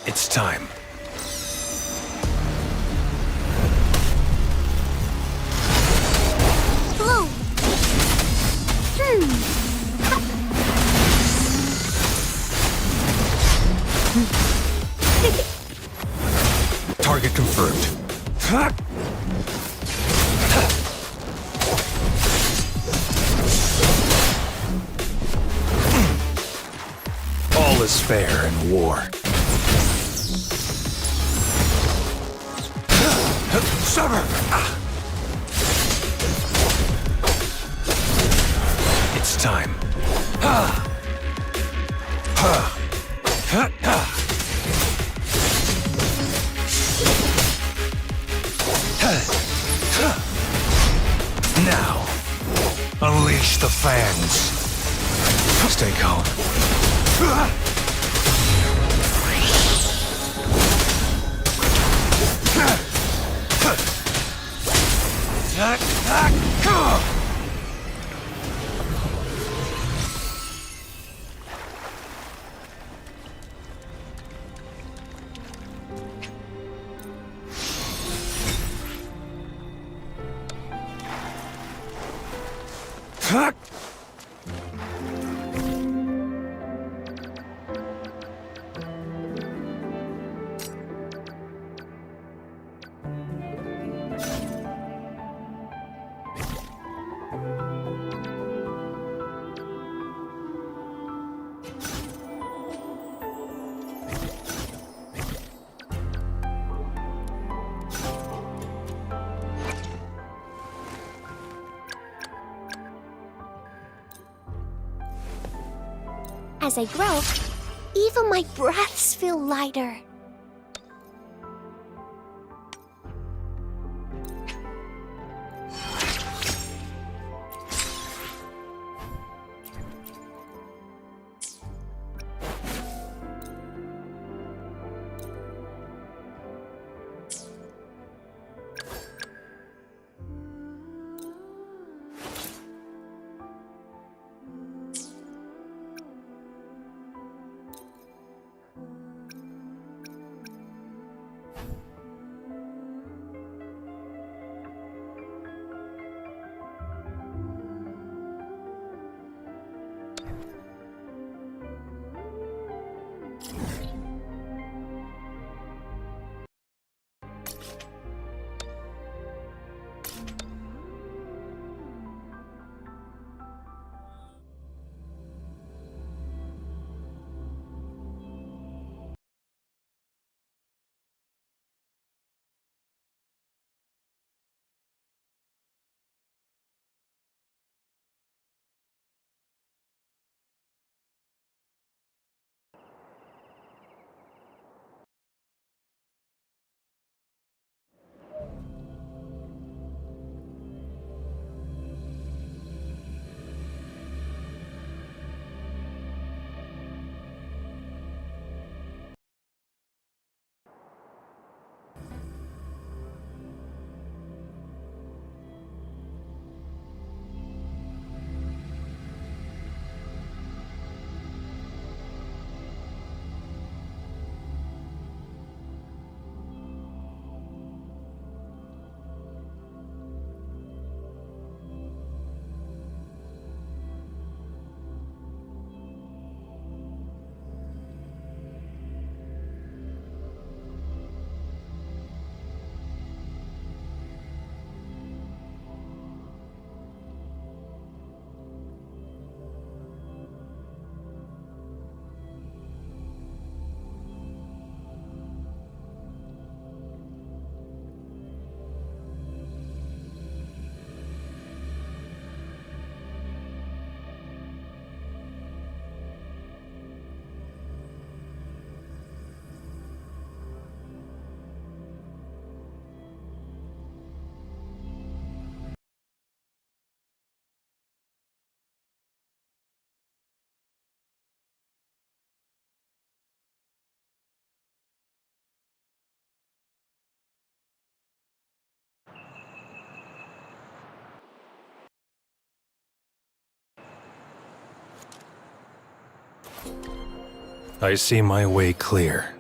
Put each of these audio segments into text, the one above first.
It's time. Blue. Target confirmed. All is fair in war. Summer! It's time. Now, unleash the fangs. Stay calm. As I grow, even my breaths feel lighter. I see my way clear.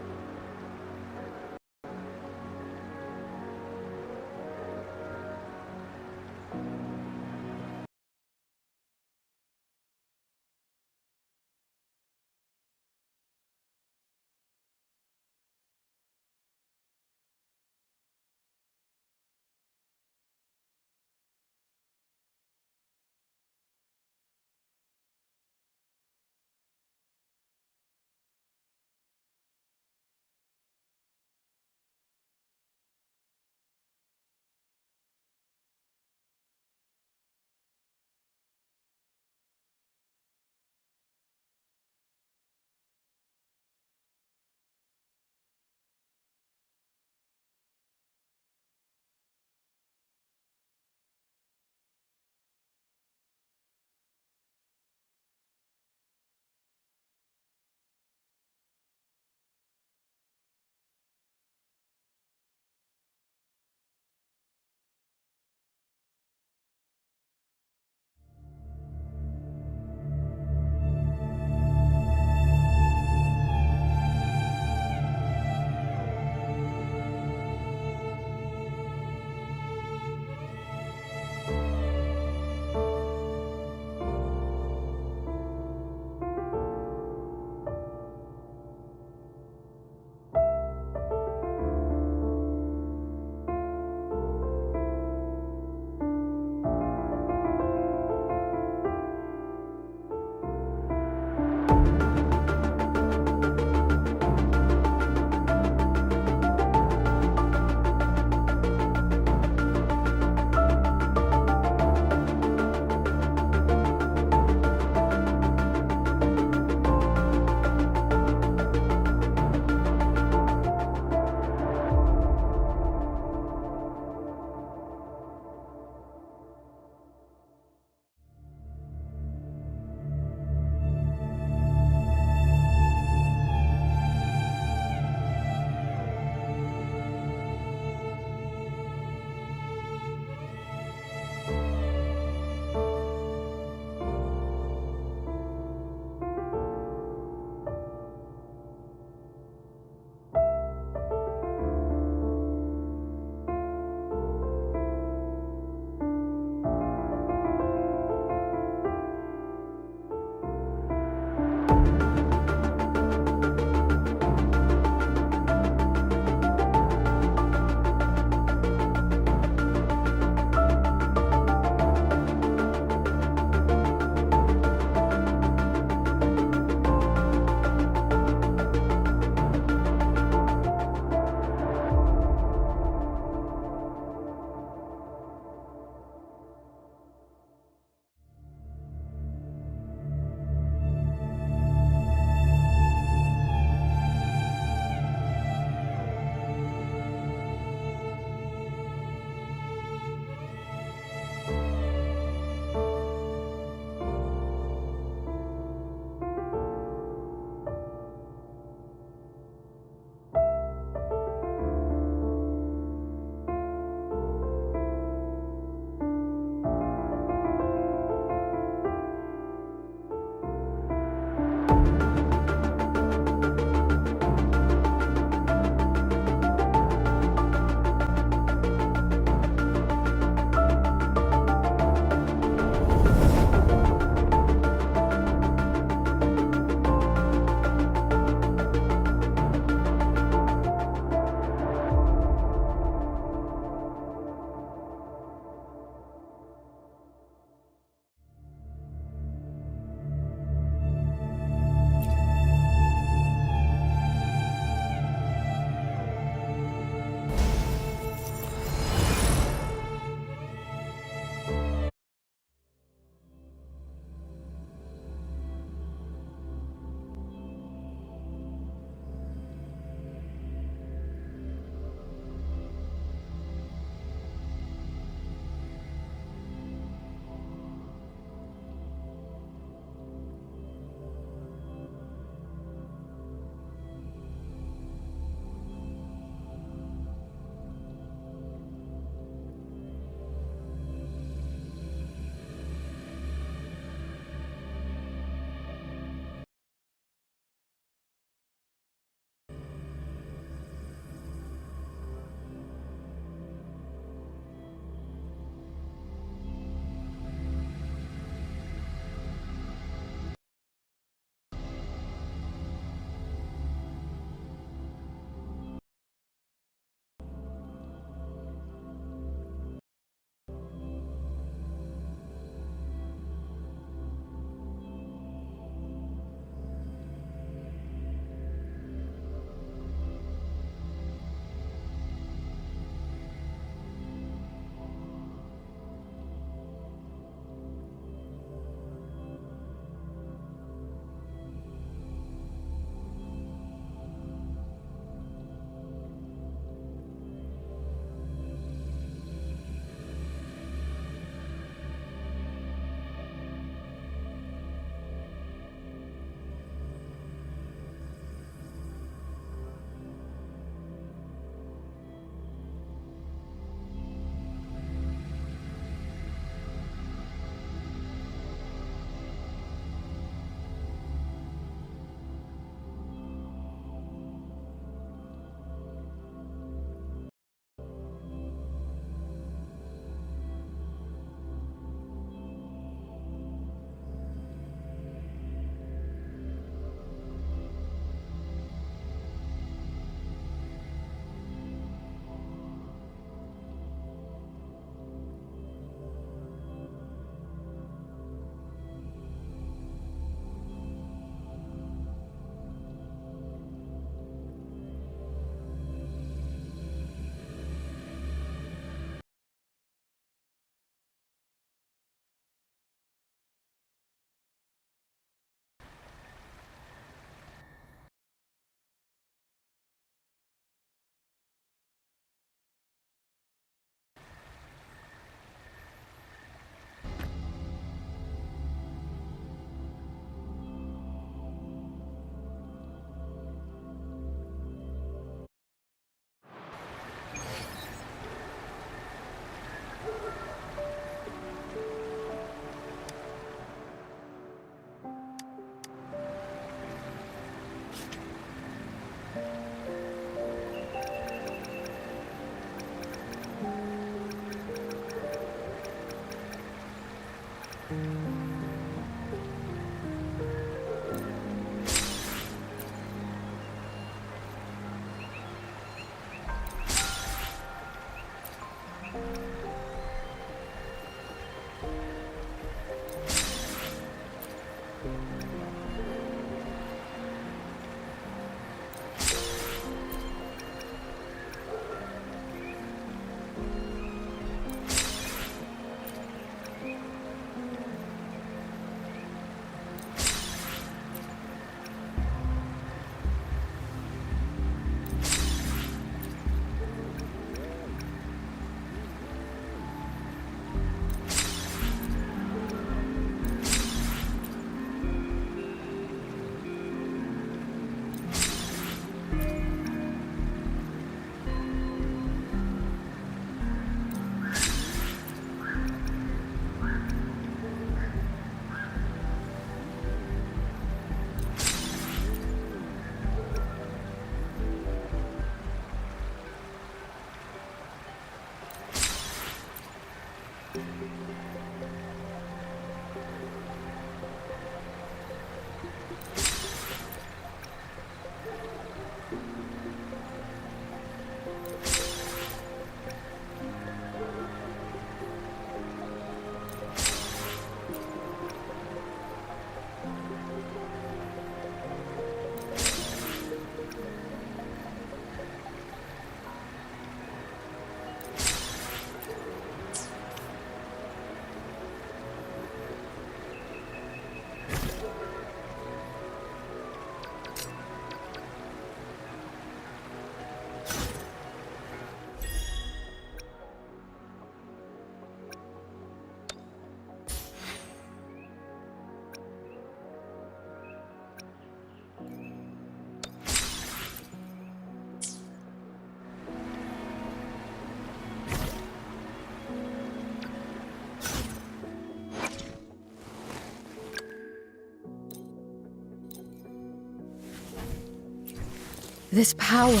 This power,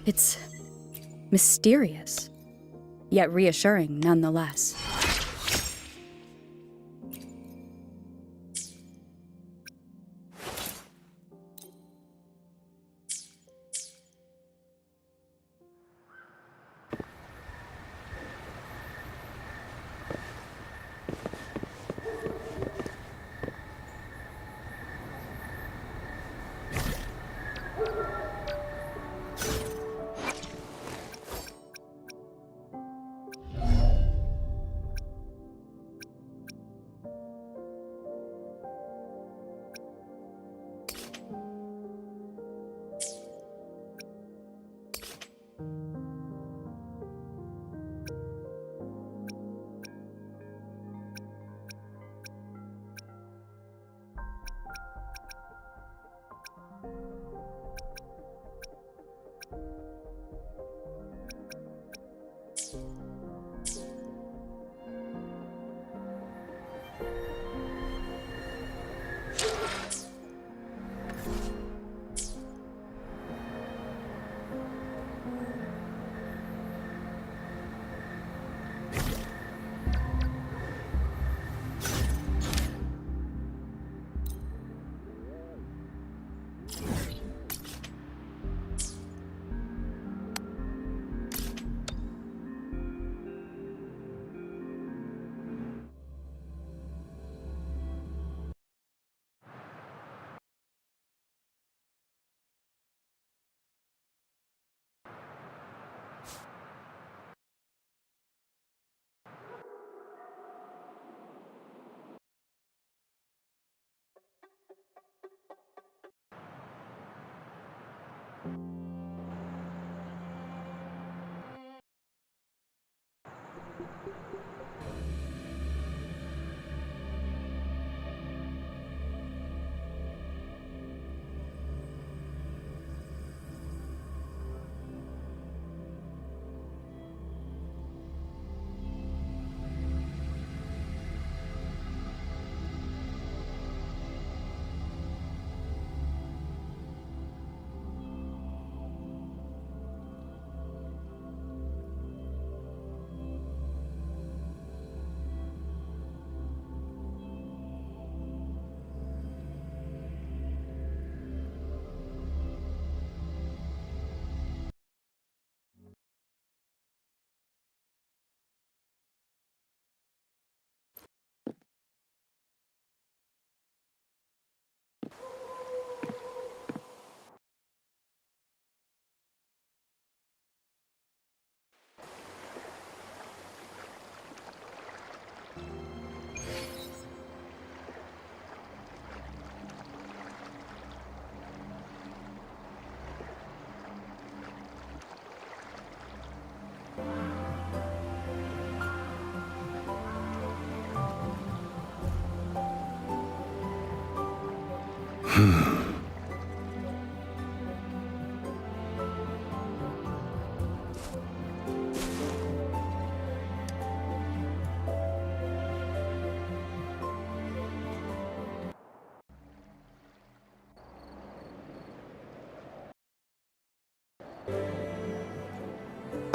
it's mysterious, yet reassuring nonetheless.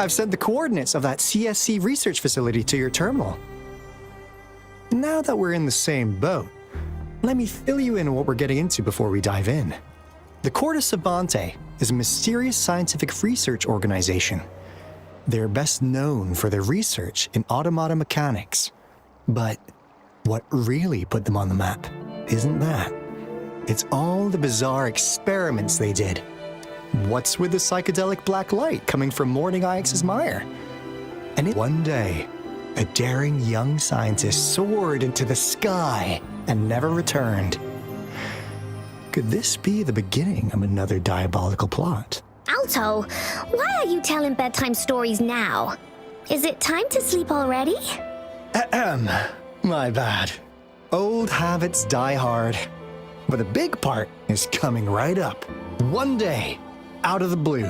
I've sent the coordinates of that CSC research facility to your terminal. Now that we're in the same boat, let me fill you in on what we're getting into before we dive in. The Corda Savante is a mysterious scientific research organization. They're best known for their research in automata mechanics. But what really put them on the map isn't that. It's all the bizarre experiments they did. What's with the psychedelic black light coming from Morning IX's mire? And one day, a daring young scientist soared into the sky and never returned. Could this be the beginning of another diabolical plot? Alto, why are you telling bedtime stories now? Is it time to sleep already? Ahem. My bad. Old habits die hard. But a big part is coming right up. One day, out of the blue,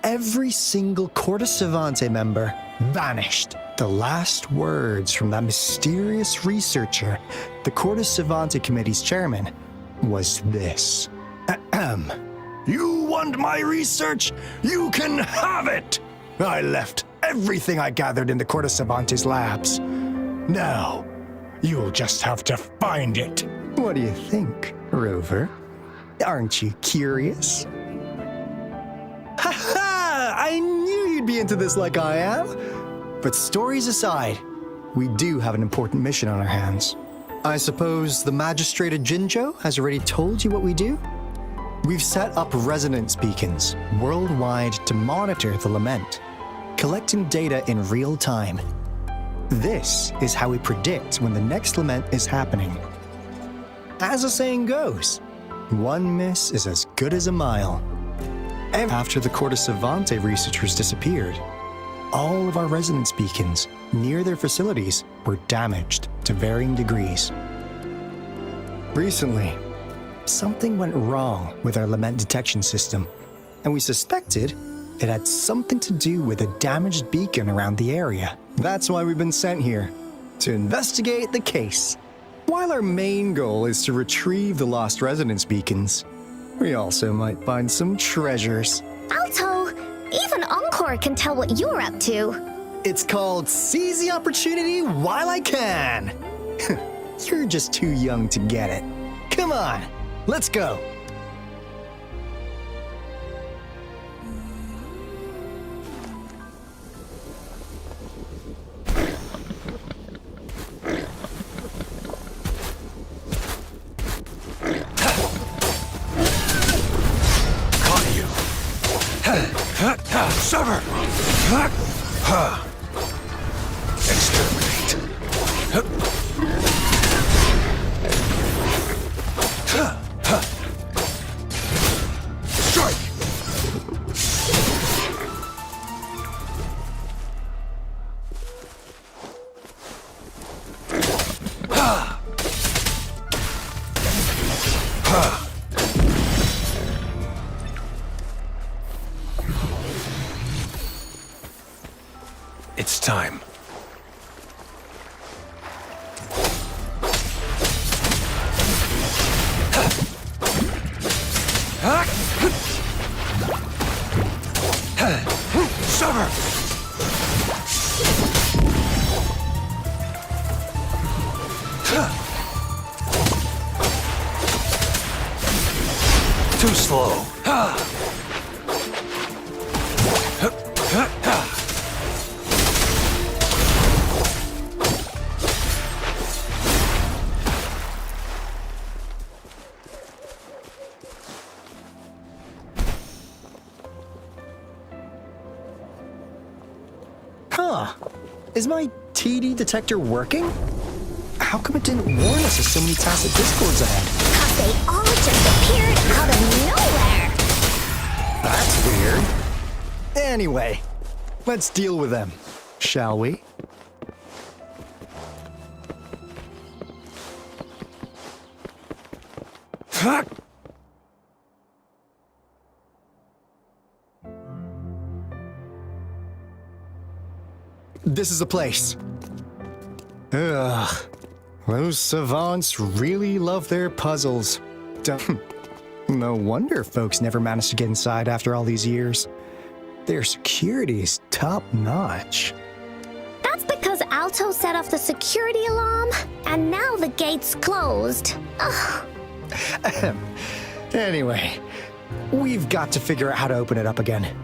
every single Corda Savante member vanished. The last words from that mysterious researcher, the Corda Savante Committee's chairman, was this. Ahem. You want my research? You can have it! I left everything I gathered in the Corda Savante's labs. Now, you'll just have to find it. What do you think, Rover? Aren't you curious? Ha ha! I knew you'd be into this like I am. But stories aside, we do have an important mission on our hands. I suppose the Magistrate of Jinjo has already told you what we do? We've set up resonance beacons worldwide to monitor the lament, collecting data in real time. This is how we predict when the next lament is happening. As the saying goes, one miss is as good as a mile. After the Corda Savante researchers disappeared, all of our resonance beacons near their facilities were damaged to varying degrees. Recently, something went wrong with our lament detection system, and we suspected it had something to do with a damaged beacon around the area. That's why we've been sent here, to investigate the case. While our main goal is to retrieve the lost resonance beacons, we also might find some treasures. Alto, even Encore can tell what you're up to. It's called Seize the Opportunity While I Can. You're just too young to get it. Come on, let's go. Sever! Exterminate! Strike! It's time. Sever! Too slow. Huh. Is my TD detector working? How come it didn't warn us of so many tacit discords ahead? Cause they all just appeared out of nowhere. That's weird. Anyway, let's deal with them, shall we? This is a place. Ugh. Those savants really love their puzzles. No wonder folks never managed to get inside after all these years. their security is top-notch. That's because Alto set off the security alarm, and now the gate's closed. Ugh. Anyway, we've got to figure out how to open it up again.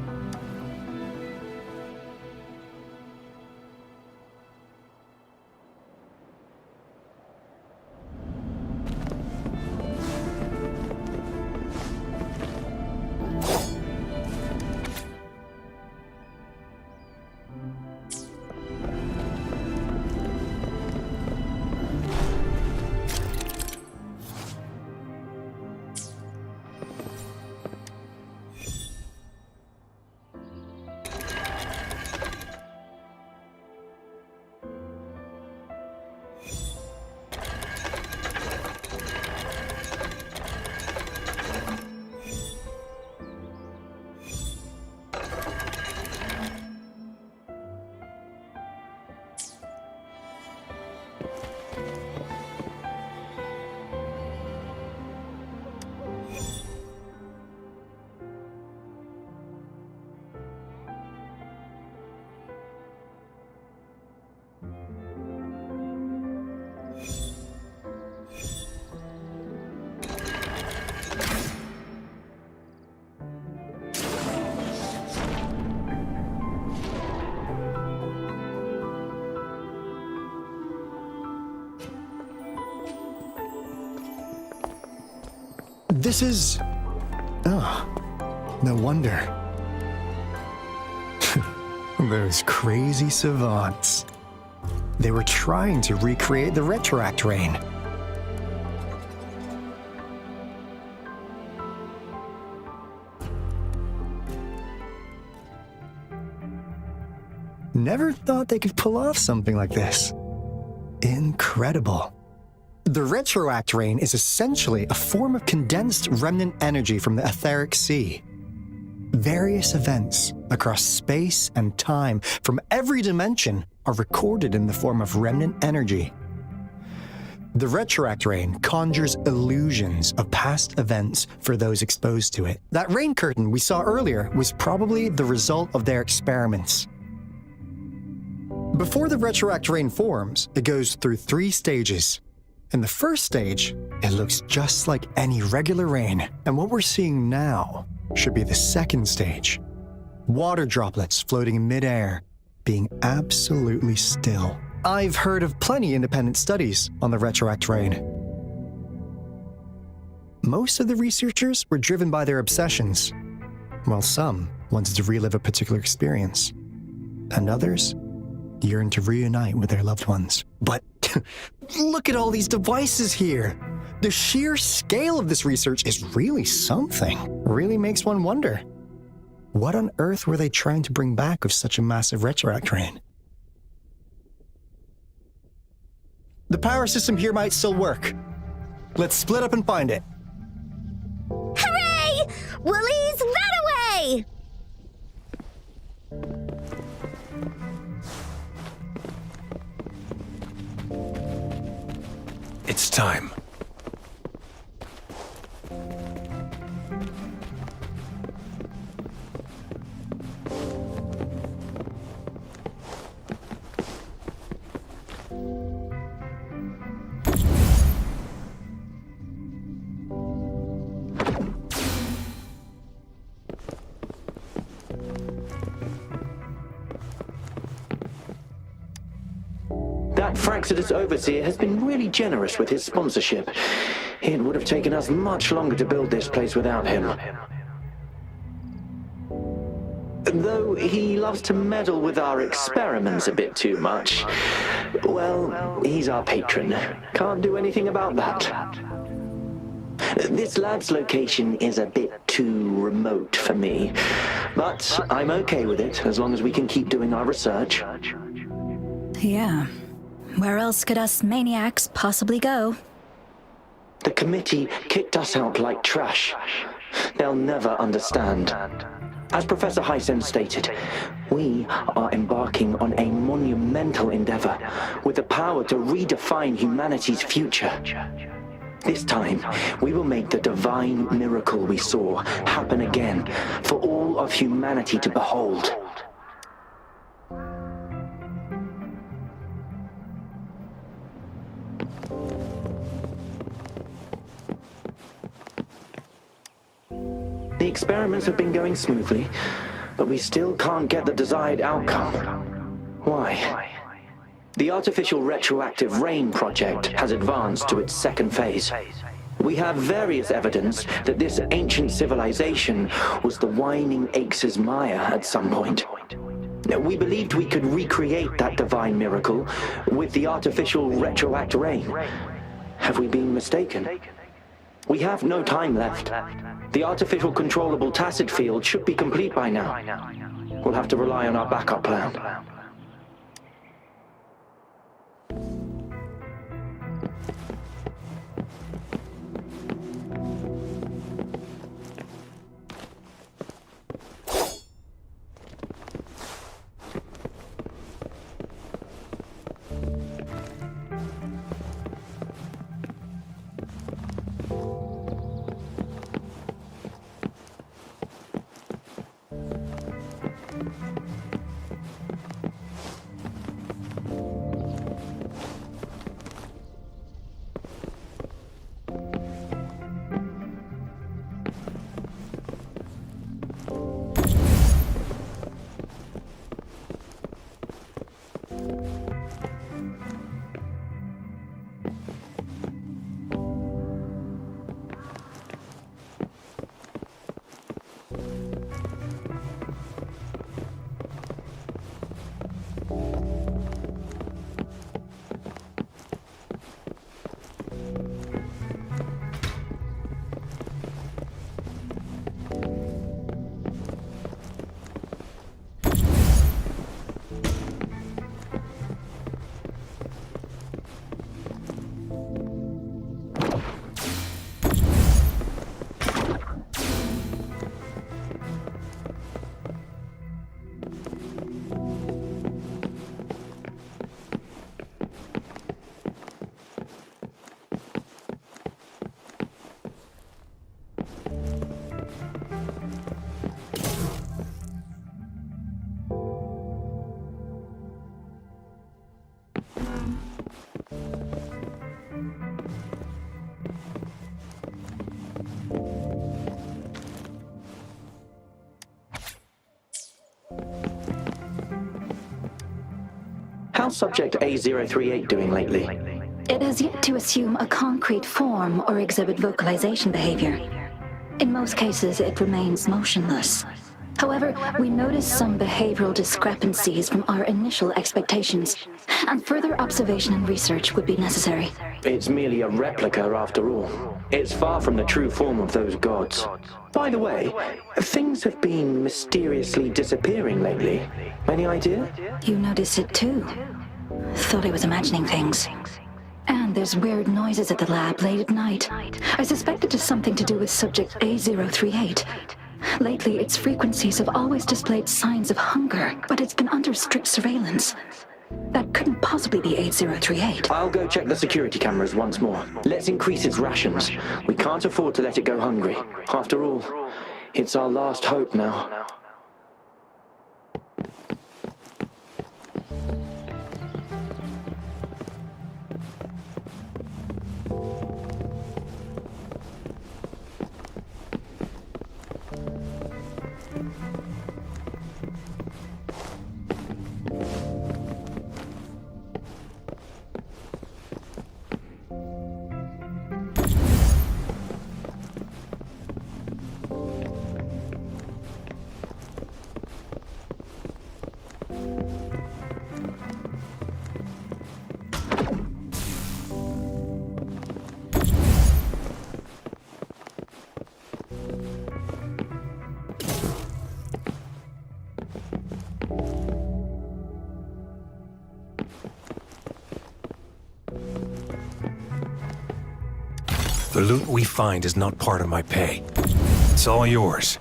This is... Oh, no wonder. Those crazy savants. They were trying to recreate the retroact rain. Never thought they could pull off something like this. Incredible. The retroact rain is essentially a form of condensed remnant energy from the etheric sea. Various events across space and time from every dimension are recorded in the form of remnant energy. The retroact rain conjures illusions of past events for those exposed to it. That rain curtain we saw earlier was probably the result of their experiments. Before the retroact rain forms, it goes through 3 stages. In the first stage, it looks just like any regular rain, and what we're seeing now should be the second stage. Water droplets floating in midair, being absolutely still. I've heard of plenty independent studies on the retroact rain. Most of the researchers were driven by their obsessions, while some wanted to relive a particular experience, and others yearned to reunite with their loved ones. But look at all these devices here. The sheer scale of this research is really something. Really makes one wonder. What on earth were they trying to bring back with such a massive retroact rain? The power system here might still work. Let's split up and find it. Hooray! Woolies, that away! It's time. That Fraxidus overseer has been really generous with his sponsorship. It would have taken us much longer to build this place without him. Though he loves to meddle with our experiments a bit too much. Well, he's our patron. Can't do anything about that. This lab's location is a bit too remote for me, but I'm okay with it as long as we can keep doing our research. Yeah. Where else could us maniacs possibly go? The committee kicked us out like trash. They'll never understand. As Professor Hysen stated, we are embarking on a monumental endeavor with the power to redefine humanity's future. This time, we will make the divine miracle we saw happen again for all of humanity to behold. The experiments have been going smoothly, but we still can't get the desired outcome. Why? The artificial retroactive rain project has advanced to its second phase. We have various evidence that this ancient civilization was the whining Aches' Maya at some point. We believed we could recreate that divine miracle with the artificial retroact rain. Have we been mistaken? We have no time left. The artificial controllable tacit field should be complete by now. We'll have to rely on our backup plan. How's Subject A038 doing lately? It has yet to assume a concrete form or exhibit vocalization behavior. In most cases, it remains motionless. However, we noticed some behavioral discrepancies from our initial expectations, and further observation and research would be necessary. It's merely a replica after all. It's far from the true form of those gods. By the way, things have been mysteriously disappearing lately. Any idea? You noticed it too. Thought I was imagining things. And there's weird noises at the lab late at night. I suspect it is something to do with subject A038. Lately, its frequencies have always displayed signs of hunger, but it's been under strict surveillance. That couldn't possibly be 8038. I'll go check the security cameras once more. Let's increase its rations. We can't afford to let it go hungry. After all, it's our last hope now. The loot we find is not part of my pay. It's all yours.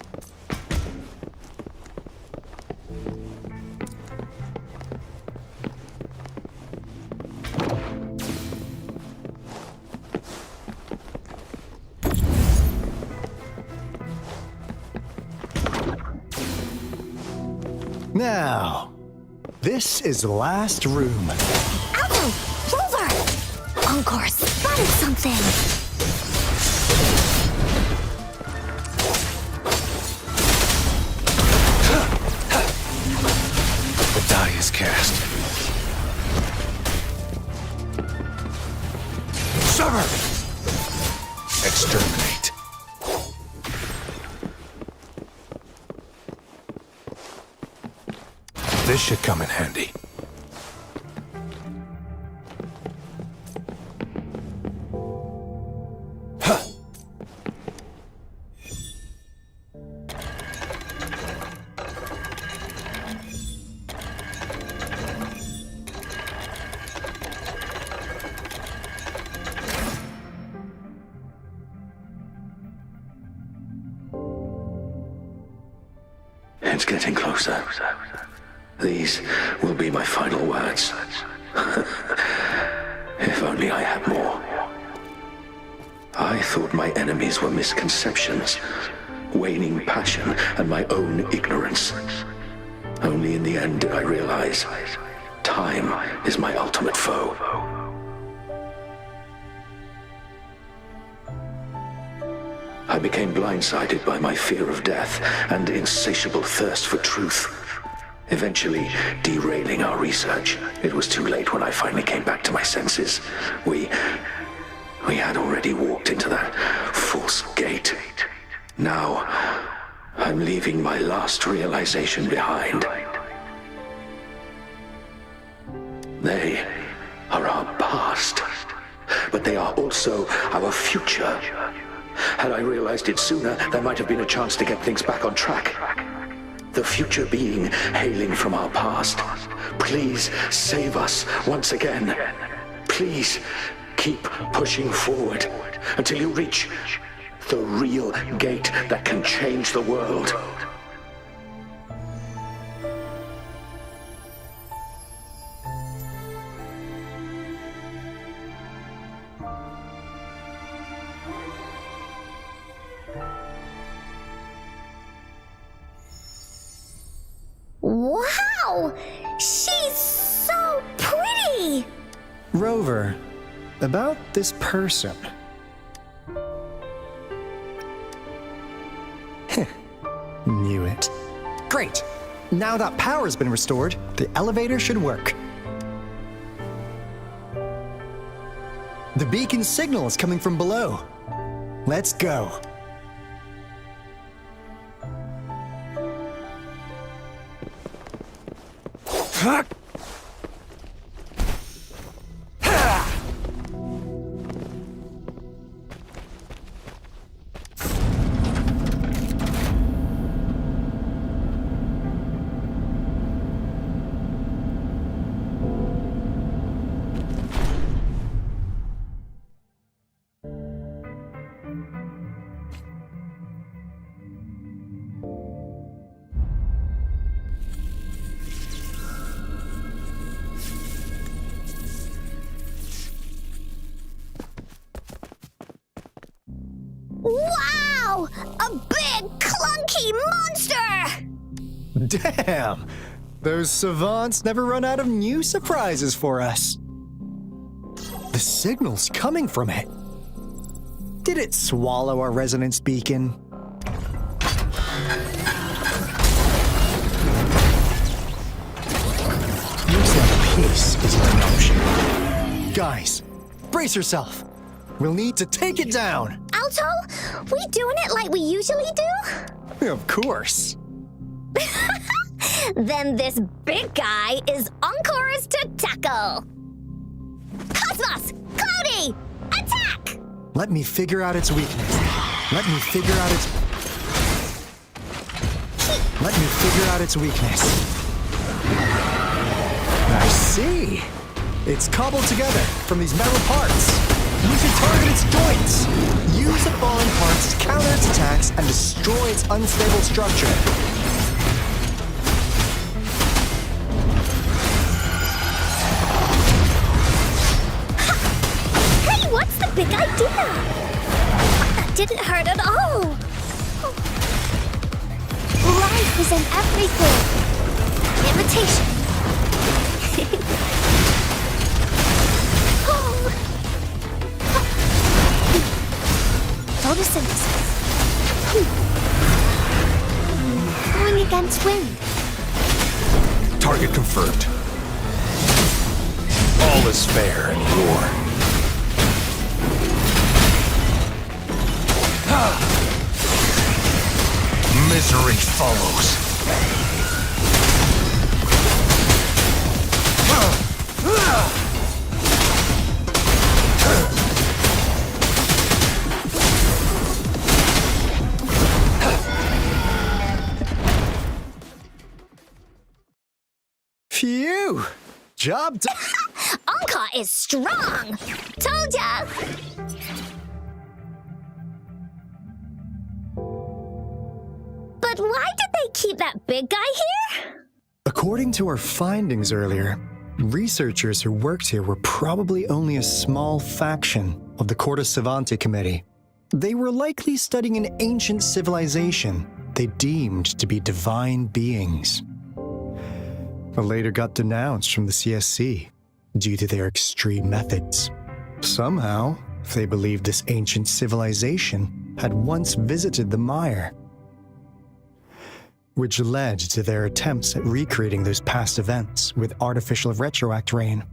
Now, this is the last room. Alto! Rover! Encore spotted something! The die is cast. Sever! Exterminate. This should come in handy. It's getting closer. These will be my final words. If only I had more. I thought my enemies were misconceptions, waning passion, and my own ignorance. Only in the end did I realize time is my ultimate foe. I became blindsided by my fear of death and insatiable thirst for truth, eventually derailing our research. It was too late when I finally came back to my senses. We had already walked into that false gate. Now, I'm leaving my last realization behind. They are our past, but they are also our future. Had I realized it sooner, there might have been a chance to get things back on track. The future being hailing from our past. Please save us once again. Please keep pushing forward until you reach the real gate that can change the world. Wow! She's so pretty! Rover, about this person. Knew it. Great! Now that power's been restored, the elevator should work. The beacon signal is coming from below. Let's go. Wow! A big, clunky monster! Damn! Those savants never run out of new surprises for us. The signal's coming from it. Did it swallow our resonance beacon? Looks like peace isn't an option. Guys, brace yourself. We'll need to take it down. Alto, we doing it like we usually do? Of course. Then this big guy is Encore's to tackle. Cosmos! Cloudy! Attack! Let me figure out its weakness. Let me figure out its weakness. I see. It's cobbled together from these metal parts. We should target its joints. Use the fallen parts to counter its attacks and destroy its unstable structure. Hey, what's the big idea? That didn't hurt at all. Life is in everything. Imitation. Photosynthesis. Going against wind. Target confirmed. All is fair in war. Misery follows. Phew! Job done. Anka is strong. Told ya. But why did they keep that big guy here? According to our findings earlier, researchers who worked here were probably only a small faction of the Corte Savante Committee. They were likely studying an ancient civilization they deemed to be divine beings, but later got denounced from the CSC due to their extreme methods. Somehow, they believed this ancient civilization had once visited the mire, which led to their attempts at recreating those past events with artificial retroact rain.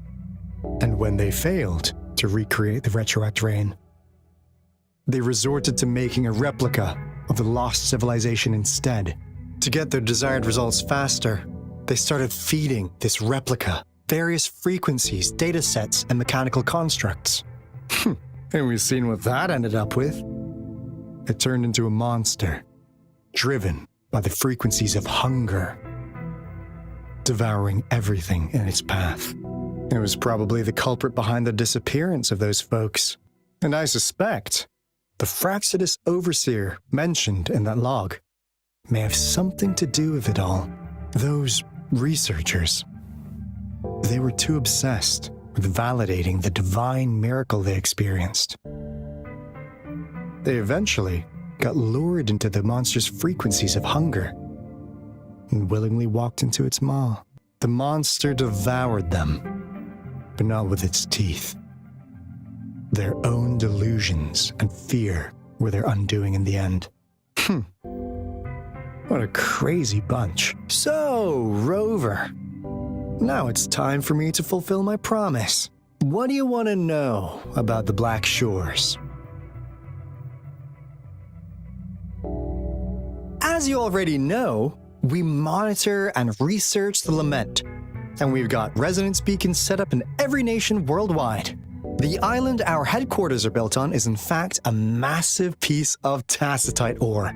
And when they failed to recreate the retroact rain, they resorted to making a replica of the lost civilization instead. To get their desired results faster, they started feeding this replica various frequencies, data sets, and mechanical constructs. And we've seen what that ended up with. It turned into a monster, driven by the frequencies of hunger, devouring everything in its path. It was probably the culprit behind the disappearance of those folks. And I suspect the Fraxidus Overseer mentioned in that log may have something to do with it all. Those researchers, they were too obsessed with validating the divine miracle they experienced. They eventually got lured into the monster's frequencies of hunger and willingly walked into its maw. The monster devoured them, but not with its teeth. Their own delusions and fear were their undoing in the end. What a crazy bunch. So, Rover, now it's time for me to fulfill my promise. What do you want to know about the Black Shores? As you already know, we monitor and research the lament, and we've got resonance beacons set up in every nation worldwide. The island our headquarters are built on is in fact a massive piece of tacitite ore,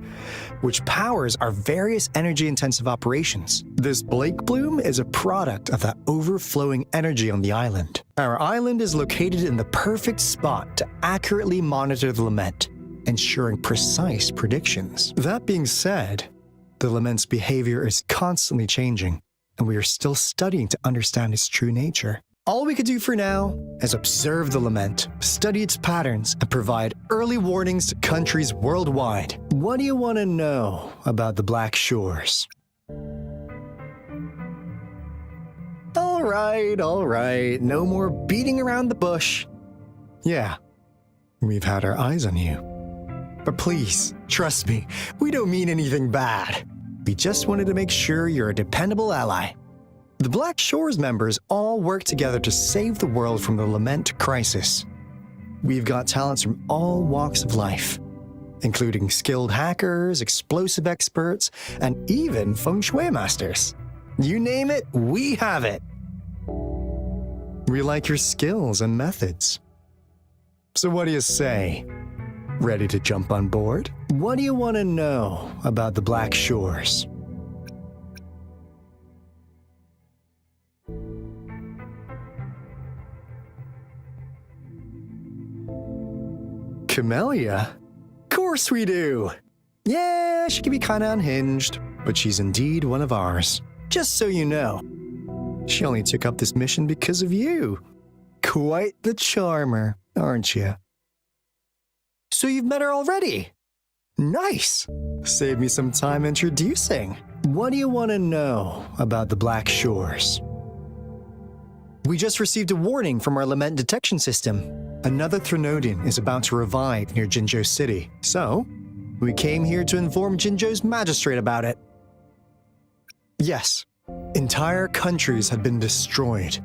which powers our various energy-intensive operations. This Blake Bloom is a product of that overflowing energy on the island. Our island is located in the perfect spot to accurately monitor the lament, ensuring precise predictions. That being said, the lament's behavior is constantly changing, and we are still studying to understand its true nature. All we could do for now is observe the lament, study its patterns, and provide early warnings to countries worldwide. What do you want to know about the Black Shores? All right, no more beating around the bush. Yeah, we've had our eyes on you. But please, trust me, we don't mean anything bad. We just wanted to make sure you're a dependable ally. The Black Shores members all work together to save the world from the lament crisis. We've got talents from all walks of life, including skilled hackers, explosive experts, and even feng shui masters. You name it, we have it. We like your skills and methods. So what do you say? Ready to jump on board? What do you want to know about the Black Shores? Camellia? Course we do! Yeah, she can be kinda unhinged, but she's indeed one of ours. Just so you know, she only took up this mission because of you. Quite the charmer, aren't you? So you've met her already? Nice! Save me some time introducing. What do you want to know about the Black Shores? We just received a warning from our lament detection system. Another Threnodian is about to revive near Jinzhou City, so we came here to inform Jinzhou's magistrate about it. Yes, entire countries have been destroyed.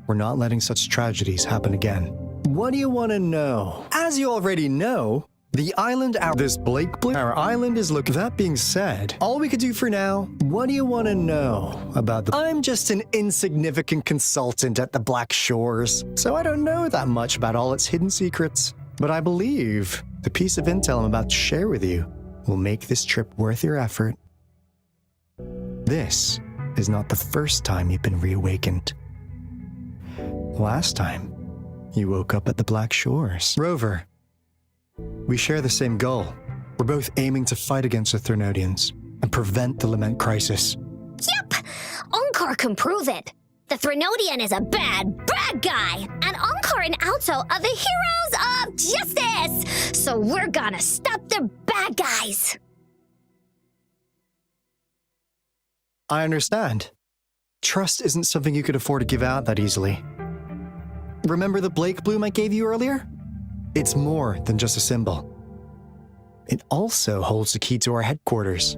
We're not letting such tragedies happen again. What do you want to know? As you already know, the island our island is looking. That being said, all we could do for now, what do you want to know about the... I'm just an insignificant consultant at the Black Shores, so I don't know that much about all its hidden secrets. But I believe the piece of intel I'm about to share with you will make this trip worth your effort. This is not the first time you've been reawakened. Last time, you woke up at the Black Shores. Rover, we share the same goal. We're both aiming to fight against the Threnodians and prevent the lament crisis. Yep! Encore can prove it. The Threnodian is a bad, bad guy, and Encore and Alto are the heroes of justice! So we're gonna stop the bad guys! I understand. Trust isn't something you could afford to give out that easily. Remember the Blake bloom I gave you earlier? It's more than just a symbol. It also holds the key to our headquarters.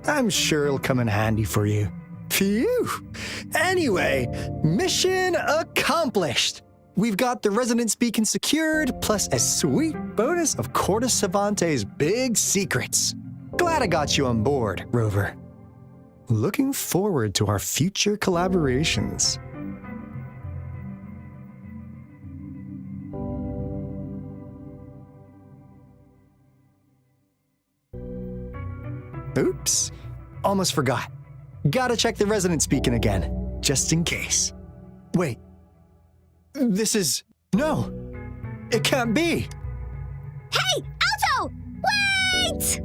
I'm sure it'll come in handy for you. Phew! Anyway, mission accomplished! We've got the resonance beacon secured, plus a sweet bonus of Cortus Savante's big secrets. Glad I got you on board, Rover. Looking forward to our future collaborations. Oops, almost forgot. Gotta check the resonance beacon again, just in case. Wait, this is... No, it can't be. Hey, Alto! Wait!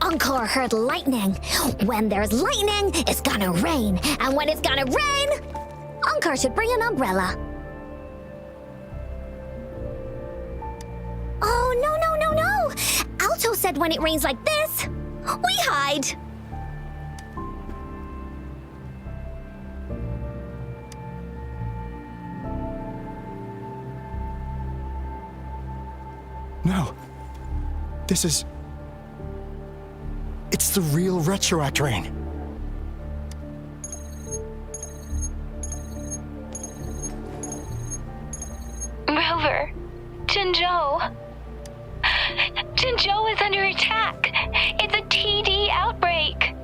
Encore heard lightning. When there's lightning, it's gonna rain. And when it's gonna rain, Encore should bring an umbrella. Oh, no. Alto said when it rains like this, we hide. No. This is... It's the real Retroact rain. Rover, Jinzhou. Jinzhou is under attack. It's a TD outbreak.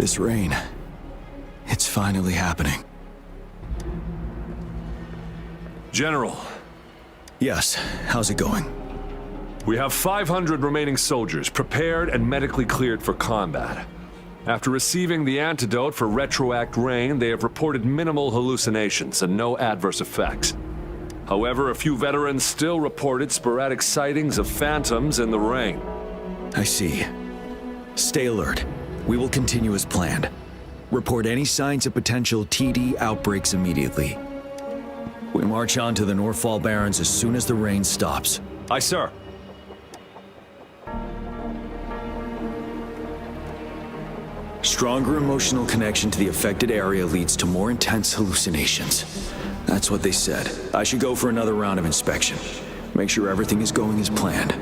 This rain, it's finally happening. General, Yes, how's it going? we have 500 remaining soldiers prepared and medically cleared for combat. After receiving the antidote for retroact rain, they have reported minimal hallucinations and no adverse effects. However, a few veterans still reported sporadic sightings of phantoms in the rain. I see. Stay alert. We will continue as planned. Report any signs of potential TD outbreaks immediately. We march on to the Northfall Barrens as soon as the rain stops. Aye, sir. Stronger emotional connection to the affected area leads to more intense hallucinations. That's what they said. I should go for another round of inspection. Make sure everything is going as planned.